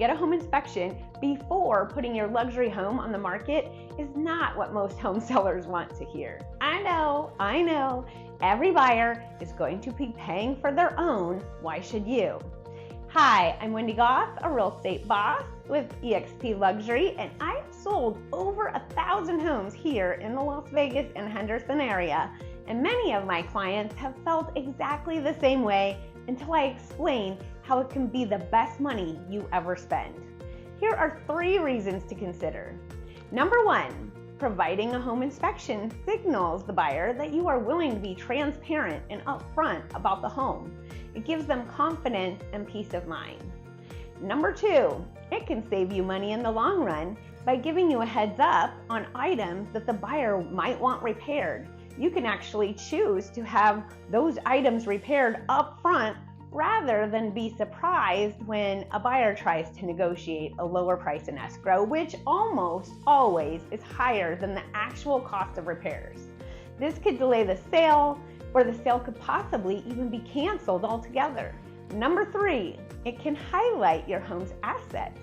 get a home inspection before putting your luxury home on the market is not what most home sellers want to hear. I know, every buyer is going to be paying for their own. Why should you? Hi, I'm Windy Goss, a real estate boss with eXp Luxury, and I've sold over 1,000 homes here in the Las Vegas and Henderson area. And many of my clients have felt exactly the same way until I explain how it can be the best money you ever spend. Here are 3 reasons to consider. Number 1, providing a home inspection signals the buyer that you are willing to be transparent and upfront about the home. It gives them confidence and peace of mind. Number 2, it can save you money in the long run by giving you a heads up on items that the buyer might want repaired. You can actually choose to have those items repaired up front rather than be surprised when a buyer tries to negotiate a lower price in escrow, which almost always is higher than the actual cost of repairs. This could delay the sale, or the sale could possibly even be canceled altogether. Number 3, it can highlight your home's assets,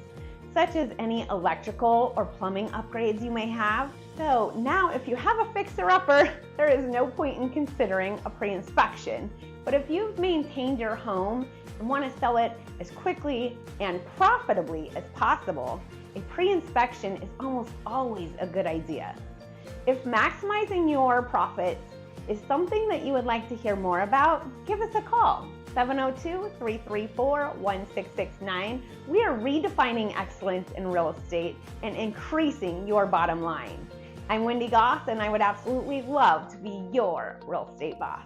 such as any electrical or plumbing upgrades you may have. So now if you have a fixer-upper, there is no point in considering a pre-inspection. But if you've maintained your home and want to sell it as quickly and profitably as possible, a pre-inspection is almost always a good idea. If maximizing your profits is something that you would like to hear more about, give us a call. 702-334-1669. We are redefining excellence in real estate and increasing your bottom line. I'm Windy Goss, and I would absolutely love to be your real estate boss.